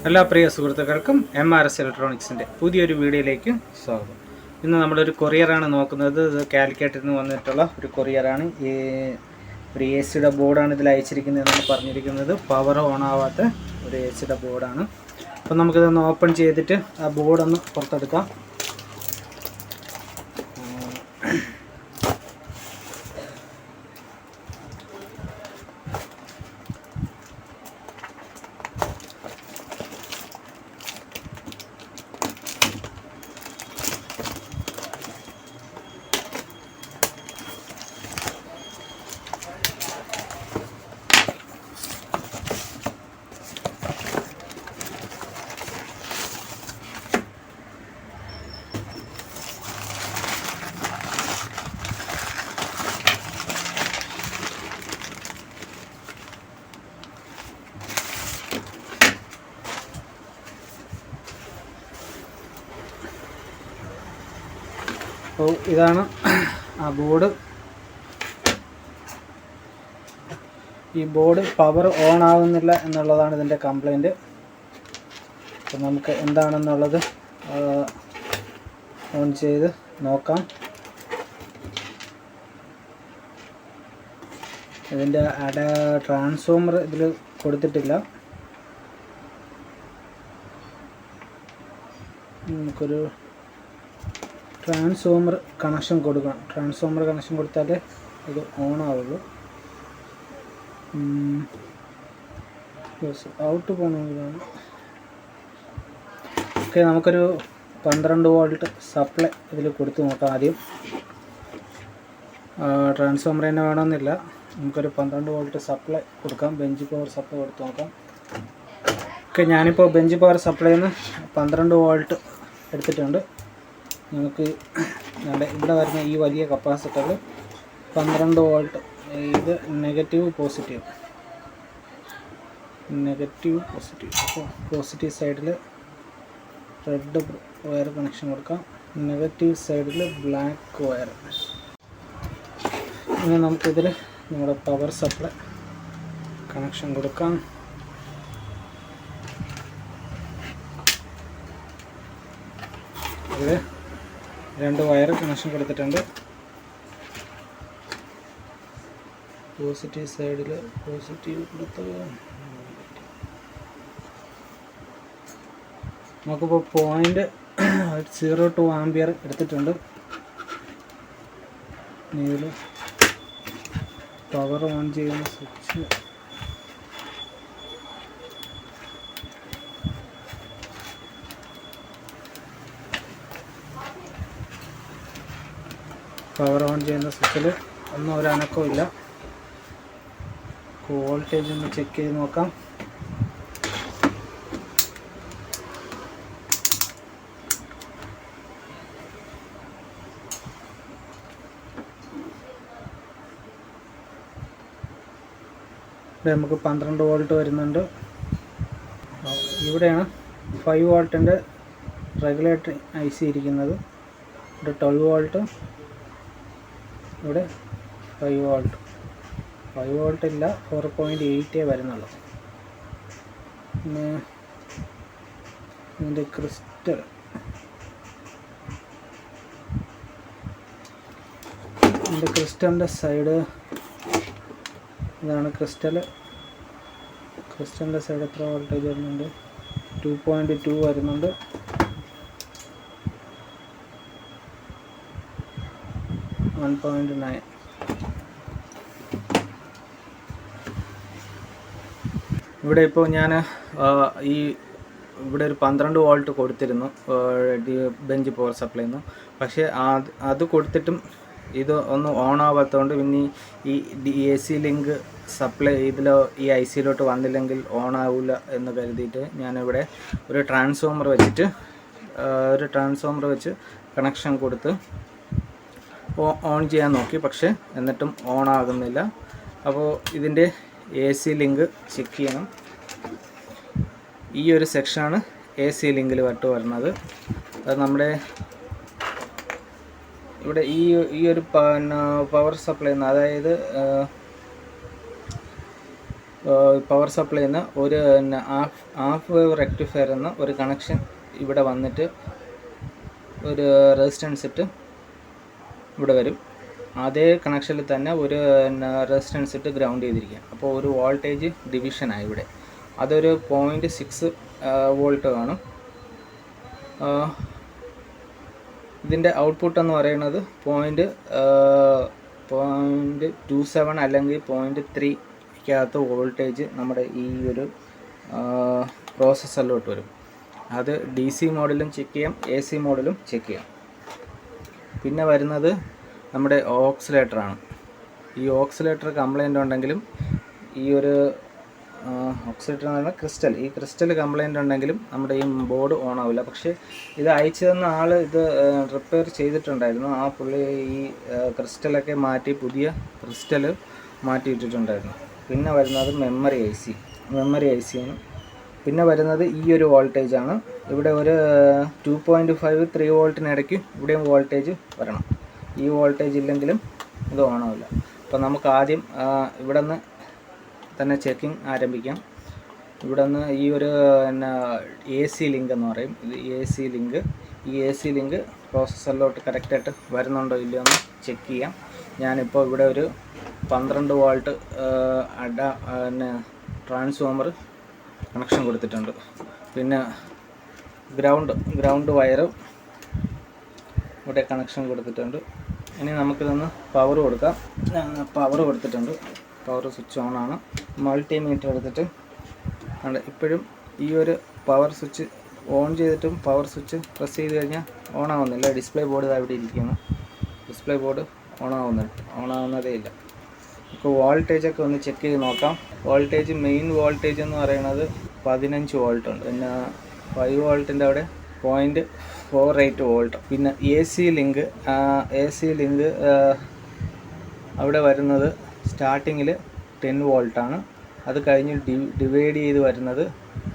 എല്ലാ പ്രിയ സുഹൃത്തുക്കൾക്കും MRS ഇലക്ട്രോണിക്സിൻ്റെ പുതിയൊരു വീഡിയോയിലേക്ക് സ്വാഗതം. ഇന്ന് നമ്മളൊരു കൊറിയറാണ് നോക്കുന്നത്. ഇത് കാലിക്കറ്റിൽ നിന്ന് വന്നിട്ടുള്ള ഒരു കൊറിയറാണ്. ഒരു AC ബോർഡാണ് ഇതിൽ അയച്ചിരിക്കുന്നതെന്നാണ് പറഞ്ഞിരിക്കുന്നത്. പവർ ഓൺ ആവാത്ത ഒരു AC ബോർഡാണ്. അപ്പോൾ നമുക്കിതൊന്ന് ഓപ്പൺ ചെയ്തിട്ട് ആ ബോർഡൊന്ന് പുറത്തെടുക്കാം. അപ്പോൾ ഇതാണ് ആ ബോർഡ്. ഈ ബോർഡ് പവർ ഓൺ ആകുന്നില്ല എന്നുള്ളതാണ് ഇതിൻ്റെ കംപ്ലൈൻറ്റ്. അപ്പോൾ നമുക്ക് എന്താണെന്നുള്ളത് ഓൺ ചെയ്ത് നോക്കാം. ഇതിൻ്റെ ട്രാൻസ്ഫോമർ ഇതിൽ കൊടുത്തിട്ടില്ല. നമുക്കൊരു ട്രാൻസ്ഫോമർ കണക്ഷൻ കൊടുക്കണം. ട്രാൻസ്ഫോമർ കണക്ഷൻ കൊടുത്താലേ ഇത് ഓൺ ആവുള്ളൂ. ഔട്ട് പോകണമെന്നാണ്. ഓക്കെ, നമുക്കൊരു 12 വോൾട്ട് സപ്ലൈ ഇതിൽ കൊടുത്ത് നോക്കാം. ആദ്യം ട്രാൻസ്ഫോമർ തന്നെ വേണമെന്നില്ല, നമുക്കൊരു 12 വോൾട്ട് സപ്ലൈ കൊടുക്കാം. ബെഞ്ച് പവർ സപ്ലൈ കൊടുത്ത് നോക്കാം. ഓക്കെ, ഞാനിപ്പോൾ ബെഞ്ച് പവർ സപ്ലൈയിൽ നിന്ന് 12 വോൾട്ട് എടുത്തിട്ടുണ്ട്. നമുക്ക് ഇവിടെ വരുന്ന ഈ വലിയ കപ്പാസിറ്ററിൽ 12 വോൾട്ട്, ഇത് നെഗറ്റീവ് പോസിറ്റീവ്. അപ്പോൾ പോസിറ്റീവ് സൈഡിൽ റെഡ് വയർ കണക്ഷൻ കൊടുക്കാം, നെഗറ്റീവ് സൈഡിൽ ബ്ലാക്ക് വയർ. ഇനി നമുക്കിതിൽ നമ്മുടെ പവർ സപ്ലൈ കണക്ഷൻ കൊടുക്കാം. ഇതിൽ 2 വയർ കണക്ഷൻ കൊടുത്തിട്ടുണ്ട്. പോസിറ്റീവ് സൈഡിൽ പോസിറ്റീവ് കൊടുത്ത് നമുക്കിപ്പോൾ 0.02 ആംപിയർ എടുത്തിട്ടുണ്ട്. ഇതിൽ പവർ ഓൺ ചെയ്യുന്ന സ്വിച്ച് സ്വിച്ചിൽ ഒന്നും ഒരു അനക്കവും ഇല്ല. വോൾട്ടേജ് ഒന്ന് ചെക്ക് ചെയ്ത് നോക്കാം. ഇവിടെ നമുക്ക് 12 വോൾട്ട് വരുന്നുണ്ട്. ഇവിടെയാണ് 5 വോൾട്ടിൻ്റെ റെഗുലേറ്റർ IC ഇരിക്കുന്നത്. ഇവിടെ 12 വോൾട്ട്, ഇവിടെ 5 വോൾട്ട് ഇല്ല, 4.8 വരുന്നുള്ളൂ. പിന്നെ ഇതിൻ്റെ ക്രിസ്റ്റലിൻ്റെ സൈഡ് ഇതാണ്. ക്രിസ്റ്റലിൻ്റെ സൈഡ് എത്ര വോൾട്ടേജ് വരുന്നുണ്ട്? 2.2 വരുന്നുണ്ട്. ഇവിടെ ഇപ്പോൾ ഞാൻ ഇവിടെ ഒരു 12 വോൾട്ട് കൊടുത്തിരുന്നു ബെഞ്ച് പവർ സപ്ലൈ നിന്ന്. പക്ഷേ അത് കൊടുത്തിട്ടും ഇത് ഒന്നും ഓൺ ആവാത്തതുകൊണ്ട് പിന്നെ ഈ AC ലിങ്ക് സപ്ലൈ ഈ ICയിലോട്ട് വന്നില്ലെങ്കിൽ ഓൺ ആവില്ല എന്ന് കരുതിയിട്ട് ഞാനിവിടെ ഒരു ട്രാൻസ്ഫോമർ വെച്ച് കണക്ഷൻ കൊടുത്ത് ഓൺ ചെയ്യാൻ നോക്കി. പക്ഷേ എന്നിട്ടും ഓൺ ആകുന്നില്ല. അപ്പോൾ ഇതിൻ്റെ AC ലിങ്ക് ചെക്ക് ചെയ്യണം. ഈ ഒരു സെക്ഷനാണ് AC ലിങ്കിൽ വരുന്നത്. അത് നമ്മുടെ ഇവിടെ ഈ ഒരു പവർ സപ്ലൈ, അതായത് പവർ സപ്ലൈയിൽ നിന്ന് ഒരു ഹാഫ് വേവ് റെക്ടിഫയർ എന്ന ഒരു കണക്ഷൻ ഇവിടെ വന്നിട്ട് ഒരു റെസിസ്റ്റൻസ് ഇട്ട് ഇവിടെ വരും. അതേ കണക്ഷനിൽ തന്നെ ഒരു റെസിസ്റ്റൻസ് ഇട്ട് ഗ്രൗണ്ട് ചെയ്തിരിക്കുക. അപ്പോൾ ഒരു വോൾട്ടേജ് ഡിവിഷനായി ഇവിടെ. അതൊരു 0.6 വോൾട്ട് കാണും. ഇതിൻ്റെ ഔട്ട്പുട്ട് എന്ന് പറയുന്നത് 0.27 അല്ലെങ്കിൽ 0.3 വോൾട്ടേജ് നമ്മുടെ ഈ ഒരു പ്രോസസ്സറിലോട്ട് വരും. അത് DC മോഡിലും ചെക്ക് ചെയ്യാം, AC മോഡിലും ചെക്ക് ചെയ്യാം. പിന്നെ വരുന്നത് നമ്മുടെ ഓക്സിലേറ്ററാണ്. ഈ ഓക്സിലേറ്റർ കംപ്ലൈൻ്റ് ഉണ്ടെങ്കിലും ഈ ഒരു ഓക്സിലേറ്റർ എന്ന് പറഞ്ഞാൽ ക്രിസ്റ്റൽ, ഈ ക്രിസ്റ്റൽ കംപ്ലൈൻ്റ് ഉണ്ടെങ്കിലും നമ്മുടെ ഈ ബോർഡ് ഓൺ ആവില്ല. പക്ഷേ ഇത് അയച്ചു തന്ന ആൾ ഇത് റിപ്പയർ ചെയ്തിട്ടുണ്ടായിരുന്നു. ആ പുള്ളി ഈ ക്രിസ്റ്റലൊക്കെ മാറ്റി പുതിയ ക്രിസ്റ്റൽ മാറ്റിയിട്ടിട്ടുണ്ടായിരുന്നു. പിന്നെ വരുന്നത് മെമ്മറി ഐ സി ആണ്. പിന്നെ വരുന്നത് ഈ ഒരു വോൾട്ടേജാണ്. ഇവിടെ ഒരു 2.5-3 വോൾട്ടിനിടയ്ക്ക് ഇവിടെയും വോൾട്ടേജ് വരണം. ഈ വോൾട്ടേജ് ഇല്ലെങ്കിലും ഇത് ഓണാവില്ല. അപ്പോൾ നമുക്ക് ആദ്യം ഇവിടെ നിന്ന് തന്നെ ചെക്കിങ് ആരംഭിക്കാം. ഇവിടെ നിന്ന് ഈ ഒരു AC ലിങ്ക് എന്ന് പറയും. ഇത് ഈ AC ലിങ്ക് പ്രോസസ്സറിലോട്ട് കറക്റ്റായിട്ട് വരുന്നുണ്ടോ ഇല്ലയോ എന്ന് ചെക്ക് ചെയ്യാം. ഞാനിപ്പോൾ ഇവിടെ ഒരു 12 വോൾട്ട് ട്രാൻസ്ഫോമർ കണക്ഷൻ കൊടുത്തിട്ടുണ്ട്. പിന്നെ ഗ്രൗണ്ട് വയറ് ഇവിടെ കണക്ഷൻ കൊടുത്തിട്ടുണ്ട്. ഇനി നമുക്കിതൊന്ന് പവർ കൊടുക്കാം. പവർ കൊടുത്തിട്ടുണ്ട്. പവർ സ്വിച്ച് ഓണാണ്. മൾട്ടിമീറ്റർ എടുത്തിട്ട് ഇപ്പോഴും ഈ ഒരു പവർ സ്വിച്ച് ഓൺ ചെയ്തിട്ടും പവർ സ്വിച്ച് പ്രസ് ചെയ്ത് കഴിഞ്ഞാൽ ഓണാവുന്നില്ല. ഡിസ്പ്ലേ ബോർഡ് അവിടെ ഇരിക്കുന്നു. ഡിസ്പ്ലേ ബോർഡ് ഓണാവുന്നതേ ഇല്ല. ഇപ്പോൾ വോൾട്ടേജൊക്കെ ഒന്ന് ചെക്ക് ചെയ്ത് നോക്കാം. മെയിൻ വോൾട്ടേജ് എന്ന് പറയുന്നത് 15 വോൾട്ട് ഉണ്ട്. പിന്നെ 5 വോൾട്ടിൻ്റെ അവിടെ 0.48 വോൾട്ട്. പിന്നെ AC ലിങ്ക് അവിടെ വരുന്നത് സ്റ്റാർട്ടിങ്ങിൽ 10 വോൾട്ടാണ്. അത് കഴിഞ്ഞ് ഡിവൈഡ് ചെയ്ത് വരുന്നത്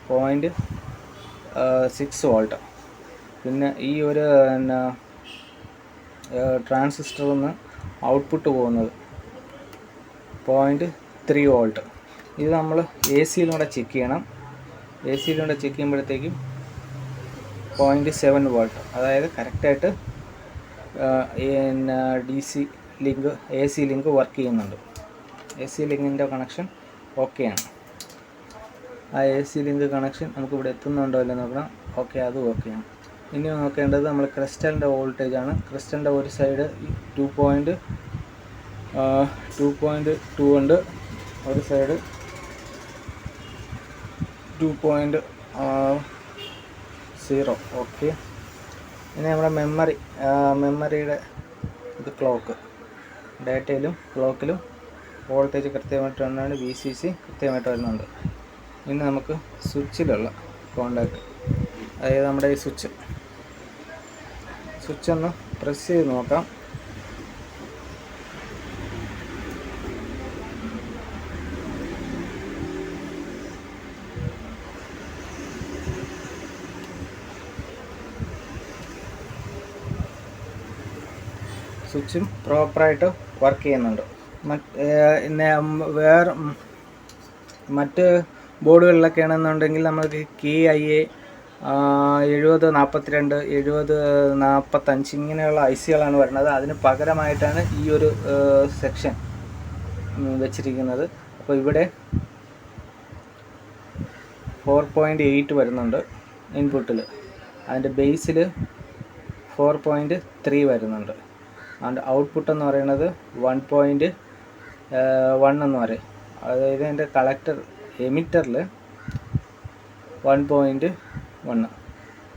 0.6 വോൾട്ട്. പിന്നെ ഈ ഒരു ട്രാൻസിസ്റ്ററിൽ നിന്ന് ഔട്ട്പുട്ട് പോകുന്നത് 0.3 വോൾട്ട്. ഇത് നമ്മൾ AC-യിലൂടെ ചെക്ക് ചെയ്യണം. AC-യിലൂടെ ചെക്ക് ചെയ്യുമ്പോഴത്തേക്കും 0.7 വോൾട്ട്. അതായത് കറക്റ്റായിട്ട് AC ലിങ്ക് വർക്ക് ചെയ്യുന്നുണ്ട്. AC ലിങ്കിൻ്റെ കണക്ഷൻ ഓക്കെയാണ്. ആ AC ലിങ്ക് കണക്ഷൻ നമുക്കിവിടെ എത്തുന്നുണ്ടോ ഇല്ലെന്ന് നോക്കണം. ഓക്കെ, അതും ഓക്കെയാണ്. ഇനി നോക്കേണ്ടത് നമ്മൾ ക്രിസ്റ്റലിൻ്റെ വോൾട്ടേജാണ്. ക്രിസ്റ്റലിൻ്റെ ഒരു സൈഡ് 2.2 ഉണ്ട്, ഒരു സൈഡ് 2.0. ഓക്കെ. ഇനി നമ്മുടെ മെമ്മറിയുടെ ഇത് ഡാറ്റയിലും ക്ലോക്കിലും വോൾട്ടേജ് കൃത്യമായിട്ട് വന്നാണ്. VCC കൃത്യമായിട്ട് വരുന്നുണ്ട്. ഇനി നമുക്ക് സ്വിച്ചിലുള്ള കോണ്ടാക്ട്, അതായത് നമ്മുടെ ഈ സ്വിച്ച് ഒന്ന് പ്രസ് ചെയ്ത് നോക്കാം. സ്വിച്ചും പ്രോപ്പറായിട്ട് വർക്ക് ചെയ്യുന്നുണ്ട്. മറ്റ് ബോർഡുകളിലൊക്കെ ആണെന്നുണ്ടെങ്കിൽ നമുക്ക് KIA 7042 7045 ഇങ്ങനെയുള്ള IC-കളാണ് വരുന്നത്. അതിന് പകരമായിട്ടാണ് ഈ ഒരു സെക്ഷൻ വെച്ചിരിക്കുന്നത്. അപ്പോൾ ഇവിടെ 4.8 വരുന്നുണ്ട് ഇൻപുട്ടിൽ. അതിൻ്റെ ബേസിൽ 4.3 വരുന്നുണ്ട്. അതിൻ്റെ ഔട്ട്പുട്ട് എന്ന് പറയുന്നത് 1.1 എന്ന് പറയും. അതായത് എൻ്റെ കളക്ടർ എമിറ്ററിൽ 1.1,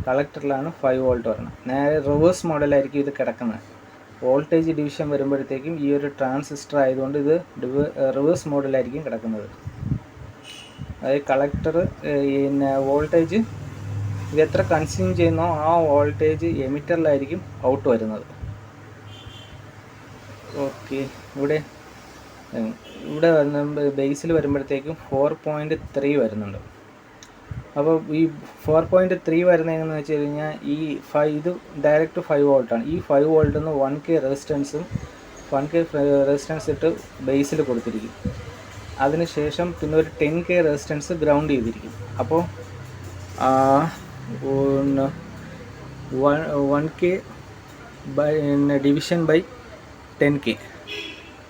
കളക്ടറിലാണ് 5 വോൾട്ട് വരണം. നേരെ റിവേഴ്സ് മോഡലായിരിക്കും ഇത് കിടക്കുന്നത്. വോൾട്ടേജ് ഡിവിഷൻ വരുമ്പോഴത്തേക്കും ഈ ഒരു ട്രാൻസിസ്റ്റർ ആയതുകൊണ്ട് ഇത് റിവേഴ്സ് മോഡലായിരിക്കും കിടക്കുന്നത്. അതായത് കളക്ടർ പിന്നെ വോൾട്ടേജ് ഇത് എത്ര കൺസ്യൂം ചെയ്യുന്നോ ആ വോൾട്ടേജ് എമിറ്ററിലായിരിക്കും ഔട്ട് വരുന്നത്. ഓക്കെ. ഇവിടെ ബേസിൽ വരുമ്പോഴത്തേക്കും 4.3 വരുന്നുണ്ട്. അപ്പോൾ ഈ 4.3 വരുന്നതെന്ന് വെച്ച് കഴിഞ്ഞാൽ ഇത് ഡയറക്റ്റ് 5 വോൾട്ടാണ്. ഈ 5 വോൾട്ടിൽ നിന്ന് 1K റെസിസ്റ്റൻസ് ഇട്ട് ബേസിൽ കൊടുത്തിരിക്കും. അതിനുശേഷം പിന്നെ ഒരു 10K റെസിസ്റ്റൻസ് ഗ്രൗണ്ട് ചെയ്തിരിക്കും. അപ്പോൾ 1K by division by 10K.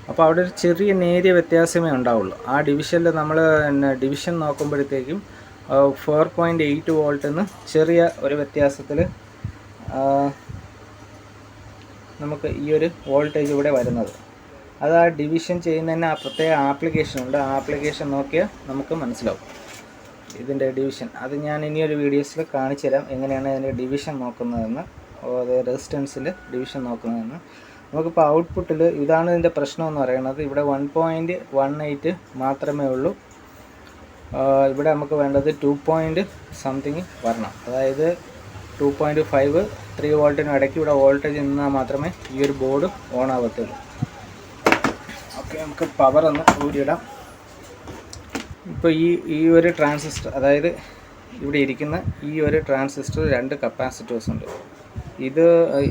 അപ്പോൾ അവിടെ ഒരു ചെറിയ നേരിയ വ്യത്യാസമേ ഉണ്ടാവുള്ളൂ. ആ ഡിവിഷനിൽ നമ്മൾ ഡിവിഷൻ നോക്കുമ്പോഴത്തേക്കും 4.8 വോൾട്ട് എന്ന് ചെറിയ ഒരു വ്യത്യാസത്തിൽ നമുക്ക് ഈ ഒരു വോൾട്ടേജ് ഇവിടെ വരുന്നത്. അത് ആ ഡിവിഷൻ ചെയ്യുന്നതിന് ആ പ്രത്യേക ആപ്ലിക്കേഷൻ ഉണ്ട്. ആ ആപ്ലിക്കേഷൻ നോക്കിയാൽ നമുക്ക് മനസ്സിലാവും ഇതിൻ്റെ ഡിവിഷൻ. അത് ഞാൻ ഇനിയൊരു വീഡിയോസിൽ കാണിച്ചു തരാം എങ്ങനെയാണ് അതിൻ്റെ ഡിവിഷൻ നോക്കുന്നതെന്ന്, അത് റെസിസ്റ്റൻസിൽ ഡിവിഷൻ നോക്കുന്നതെന്ന്. നമുക്കിപ്പോൾ ഔട്ട്പുട്ടിൽ ഇതാണ് ഇതിൻ്റെ പ്രശ്നം എന്ന് പറയുന്നത്. ഇവിടെ 1.18 മാത്രമേ ഉള്ളൂ. ഇവിടെ നമുക്ക് വേണ്ടത് 2 സംതിങ് വരണം. അതായത് 2.5 3 വോൾട്ടിനും ഇടയ്ക്ക് ഇവിടെ വോൾട്ടേജ് നിന്നാൽ മാത്രമേ ഈ ഒരു ബോർഡ് ഓൺ ആവത്തുള്ളൂ. ഓക്കെ, നമുക്ക് പവർ ഒന്ന് ഊരിയിടാം. ഇപ്പോൾ ഈ ഒരു ട്രാൻസിസ്റ്റർ, അതായത് ഇവിടെ ഇരിക്കുന്ന ഈ ഒരു ട്രാൻസിസ്റ്റർ 2 കപ്പാസിറ്റേഴ്സ് ഉണ്ട്.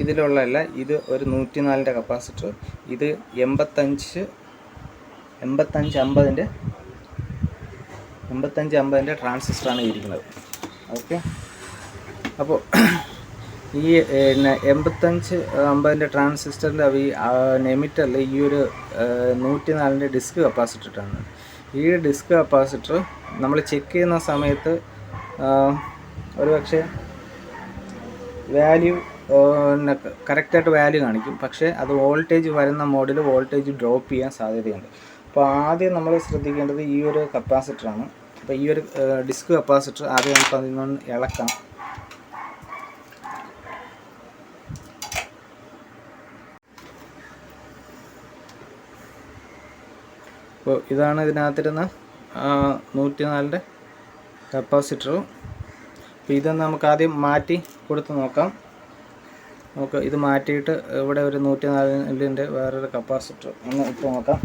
ഇതിലുള്ളതല്ല, ഇത് ഒരു 104ൻ്റെ കപ്പാസിറ്റർ, ഇത് 85-50ൻ്റെ ട്രാൻസിസ്റ്ററാണ് ഇരിക്കുന്നത്. ഓക്കെ, അപ്പോൾ ഈ 85-50ൻ്റെ ട്രാൻസിസ്റ്ററിൽ ഈ എമിറ്ററിൽ ഈ ഒരു 104ൻ്റെ ഡിസ്ക് കപ്പാസിറ്റർ ആണ്. ഈ ഡിസ്ക് കപ്പാസിറ്റർ നമ്മൾ ചെക്ക് ചെയ്യുന്ന സമയത്ത് ഒരു പക്ഷേ വാല്യൂ കറക്റ്റായിട്ട് വാല്യൂ കാണിക്കും, പക്ഷേ അത് വോൾട്ടേജ് വരുന്ന മോഡിൽ വോൾട്ടേജ് ഡ്രോപ്പ് ചെയ്യാൻ സാധ്യതയുണ്ട്. അപ്പോൾ ആദ്യം നമ്മൾ ശ്രദ്ധിക്കേണ്ടത് ഈ ഒരു കപ്പാസിറ്ററാണ്. അപ്പോൾ ഈ ഒരു ഡിസ്ക് കപ്പാസിറ്റർ ആദ്യം നമുക്ക് അതിൽ നിന്ന് ഇളക്കാം. അപ്പോൾ ഇതാണ് ഇതിനകത്തിരുന്ന 104ൻ്റെ കപ്പാസിറ്റർ. അപ്പോൾ ഇതൊന്ന് നമുക്ക് ആദ്യം മാറ്റി കൊടുത്ത് നോക്കാം. നമുക്ക് ഇത് മാറ്റിയിട്ട് ഇവിടെ ഒരു 104ൻ്റെ വേറൊരു കപ്പാസിറ്റർ ഒന്ന് ഇട്ട് നോക്കാം.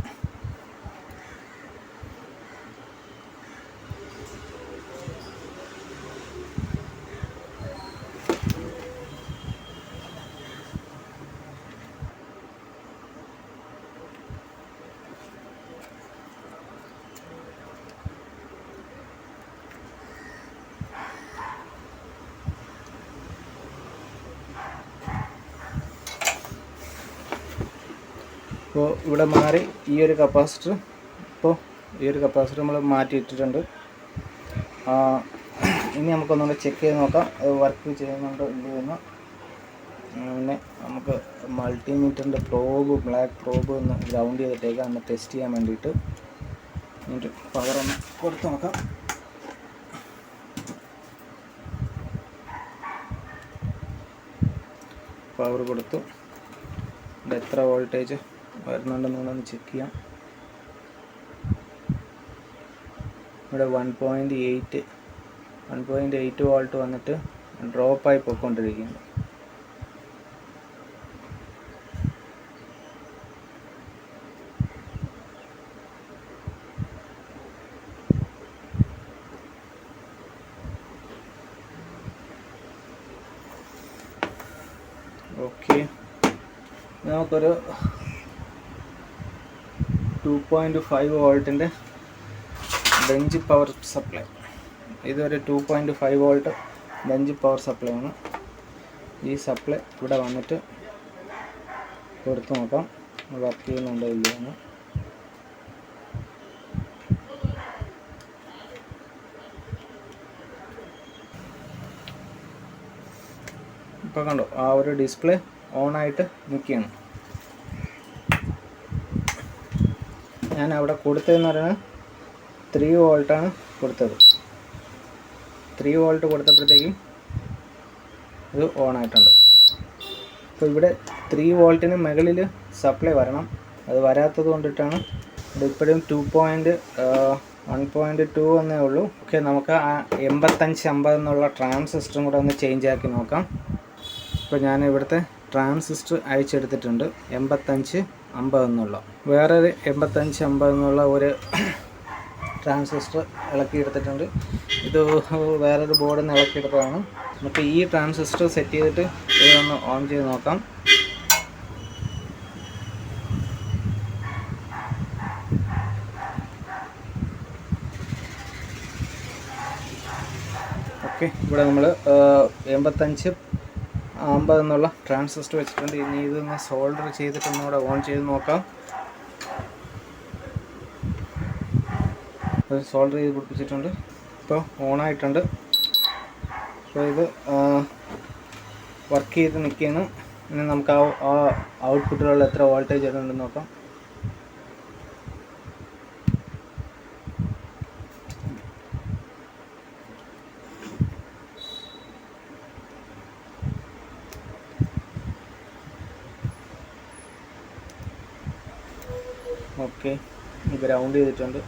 അപ്പോൾ ഇവിടെ മാറി ഈ ഒരു കപ്പാസിറ്റർ നമ്മൾ മാറ്റിയിട്ടിട്ടുണ്ട്. ഇനി നമുക്കൊന്നുകൂടെ ചെക്ക് ചെയ്ത് നോക്കാം അത് വർക്ക് ചെയ്യുന്നുണ്ടോ ഇല്ലയോ എന്ന്. പിന്നെ നമുക്ക് മൾട്ടിമീറ്ററിൻ്റെ ബ്ലാക്ക് പ്രോബ് ഒന്ന് ഗ്രൗണ്ട് ചെയ്തിട്ടേക്ക് ഒന്ന് ടെസ്റ്റ് ചെയ്യാൻ വേണ്ടിയിട്ട് എന്നിട്ട് പവറൊന്ന് കൊടുത്ത് നോക്കാം. പവർ കൊടുത്തു. ഇവിടെ എത്ര വോൾട്ടേജ് വരുന്നുണ്ടെന്നുള്ളതൊന്ന് ചെക്ക് ചെയ്യാം. ഇവിടെ 1.8 വോൾട്ട് വന്നിട്ട് ഡ്രോപ്പായി പോയിക്കൊണ്ടിരിക്കുകയാണ്. ഓക്കെ, നമുക്കൊരു 2.5 വോൾട്ടിൻ്റെ ബെഞ്ച് പവർ സപ്ലൈ, ഇതൊരു 2.5 വോൾട്ട് ബെഞ്ച് പവർ സപ്ലൈ ആണ്. ഈ സപ്ലൈ ഇവിടെ വന്നിട്ട് കൊടുത്ത് നോക്കാം വർക്ക് ചെയ്യുന്നുണ്ടോ ഇല്ലയോ എന്ന്. ഇപ്പോൾ കണ്ടോ, ആ ഒരു ഡിസ്പ്ലേ ഓണായിട്ട് നിൽക്കുകയാണ്. ഞാൻ അവിടെ കൊടുത്തതെന്ന് പറയുന്നത് 3 വോൾട്ടാണ് കൊടുത്തത്. 3 വോൾട്ട് കൊടുത്തപ്പോഴത്തേക്കും ഇത് ഓണായിട്ടുണ്ട്. അപ്പോൾ ഇവിടെ 3 വോൾട്ടിന് മുകളിൽ സപ്ലൈ വരണം. അത് വരാത്തത് കൊണ്ടിട്ടാണ് ഇത് ഇപ്പോഴും 1.2 എന്നേ ഉള്ളൂ. ഓക്കെ, നമുക്ക് ആ 85-50 എന്നുള്ള ട്രാൻസിസ്റ്ററും കൂടെ ഒന്ന് ചേഞ്ച് ആക്കി നോക്കാം. ഇപ്പോൾ ഞാൻ ഇവിടുത്തെ ട്രാൻസിസ്റ്റർ അയച്ചെടുത്തിട്ടുണ്ട് 85-50 എന്നുള്ള. വേറൊരു 85-50 എന്നുള്ള ഒരു ട്രാൻസിസ്റ്റർ ഇളക്കിയെടുത്തിട്ടുണ്ട്. ഇത് വേറൊരു ബോർഡിൽ നിന്ന് ഇളക്കിയെടുത്തതാണ്. നമുക്ക് ഈ ട്രാൻസിസ്റ്റർ സെറ്റ് ചെയ്തിട്ട് ഇതൊന്ന് ഓൺ ചെയ്ത് നോക്കാം. ഓക്കെ, ഇവിടെ നമ്മൾ 8550 എന്നുള്ള ട്രാൻസിസ്റ്റർ വെച്ചിട്ടുണ്ട്. ഇനി ഇതൊന്ന് സോൾഡർ ചെയ്തിട്ട് ഒന്നുകൂടെ ഓൺ ചെയ്ത് നോക്കാം. അത് സോൾഡർ ചെയ്ത് പിടിപ്പിച്ചിട്ടുണ്ട്. ഇപ്പോൾ ഓണായിട്ടുണ്ട്. അപ്പോൾ ഇത് വർക്ക് ചെയ്ത് നിൽക്കുകയാണ്. ഇനി നമുക്ക് ആ ഔട്ട്പുട്ടിലുള്ള എത്ര വോൾട്ടേജ് ഉണ്ടെന്ന് നോക്കാം. ഓക്കെ, ഗ്രൗണ്ട് ചെയ്തിട്ടുണ്ട്.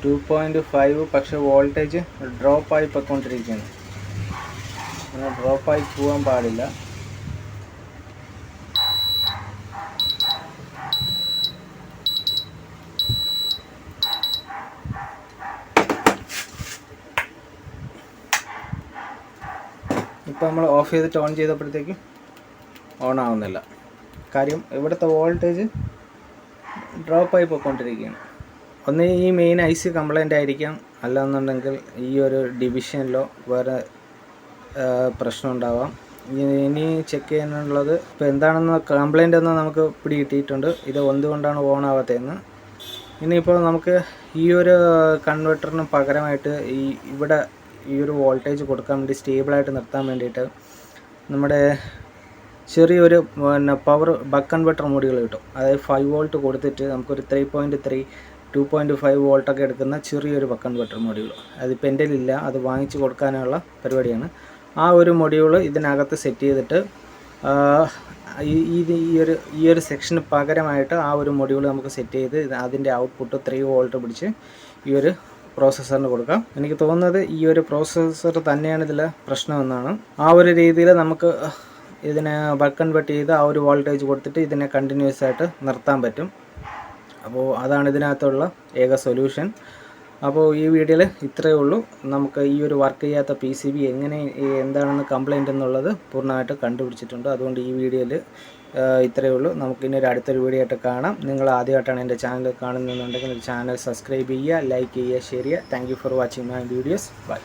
ടു 2.5 പക്ഷേ വോൾട്ടേജ് ഡ്രോപ്പായി പോയിക്കൊണ്ടിരിക്കുകയാണ്. അങ്ങനെ ഡ്രോപ്പായി പോകാൻ പാടില്ല. ഇപ്പോൾ നമ്മൾ ഓഫ് ചെയ്തിട്ട് ഓൺ ചെയ്തപ്പോഴത്തേക്കും ഓൺ ആവുന്നില്ല. കാര്യം ഇവിടുത്തെ വോൾട്ടേജ് ഡ്രോപ്പായി പോയിക്കൊണ്ടിരിക്കുകയാണ്. ഒന്ന് ഈ മെയിൻ IC കംപ്ലൈൻ്റ് ആയിരിക്കാം, അല്ലാന്നുണ്ടെങ്കിൽ ഈ ഒരു ഡിവിഷനിലോ വേറെ പ്രശ്നം ഉണ്ടാവാം. ഇനി ചെക്ക് ചെയ്യാനുള്ളത് ഇപ്പോൾ എന്താണെന്ന് കംപ്ലൈൻ്റ് എന്ന് നമുക്ക് പിടികിട്ടിയിട്ടുണ്ട്. ഇത് എന്തുകൊണ്ടാണ് ഓൺ ആവാത്തതെന്ന്. ഇനിയിപ്പോൾ നമുക്ക് ഈ ഒരു കൺവെർട്ടറിന് പകരമായിട്ട് ഇവിടെ ഈ ഒരു വോൾട്ടേജ് കൊടുക്കാൻ വേണ്ടി സ്റ്റേബിളായിട്ട് നിർത്താൻ വേണ്ടിയിട്ട് നമ്മുടെ ചെറിയൊരു പവർ ബക്ക് കൺവെർട്ടർ മോഡുകൾ കിട്ടും. അതായത് 5 വോൾട്ട് കൊടുത്തിട്ട് നമുക്കൊരു 3.3 2.5 വോൾട്ടൊക്കെ എടുക്കുന്ന ചെറിയൊരു ബക്ക് കൺവെർട്ടർ മൊഡ്യൂൾ. അതിപ്പോൾ എൻ്റെ ഇല്ല, അത് വാങ്ങിച്ച് കൊടുക്കാനുള്ള പരിപാടിയാണ്. ആ ഒരു മൊഡ്യൂൾ ഇതിനകത്ത് സെറ്റ് ചെയ്തിട്ട് ഈ ഒരു സെക്ഷന് പകരമായിട്ട് ആ ഒരു മൊഡ്യൂൾ നമുക്ക് സെറ്റ് ചെയ്ത് അതിൻ്റെ ഔട്ട്പുട്ട് 3 വോൾട്ട് പിടിച്ച് ഈ ഒരു പ്രോസസ്സറിന് കൊടുക്കാം. എനിക്ക് തോന്നുന്നത് ഈ ഒരു പ്രോസസ്സർ തന്നെയാണ് ഇതിലെ പ്രശ്നമെന്നാണ്. ആ ഒരു രീതിയിൽ നമുക്ക് ഇതിനെ ബക്ക് കൺവെർട്ട് ചെയ്ത് ആ ഒരു വോൾട്ടേജ് കൊടുത്തിട്ട് ഇതിനെ കണ്ടിന്യൂസ് ആയിട്ട് നിർത്താൻ പറ്റും. അപ്പോൾ അതാണ് ഇതിനകത്തുള്ള ഏക സൊല്യൂഷൻ. അപ്പോൾ ഈ വീഡിയോയിൽ ഇത്രയേ ഉള്ളൂ. നമുക്ക് ഈ ഒരു വർക്ക് ചെയ്യാത്ത PCB എന്താണെന്ന് കംപ്ലൈൻറ്റ് എന്നുള്ളത് പൂർണ്ണമായിട്ട് കണ്ടുപിടിച്ചിട്ടുണ്ട്. അതുകൊണ്ട് ഈ വീഡിയോയിൽ ഇത്രയേ ഉള്ളൂ. നമുക്കിനി ഒരു അടുത്തൊരു വീഡിയോ ആയിട്ട് കാണാം. നിങ്ങൾ ആദ്യമായിട്ടാണ് എൻ്റെ ചാനൽ കാണുന്നതെന്നുണ്ടെങ്കിൽ ചാനൽ സബ്സ്ക്രൈബ് ചെയ്യുക, ലൈക്ക് ചെയ്യുക, ഷെയർ ചെയ്യുക. Thank you for watching my videos. By.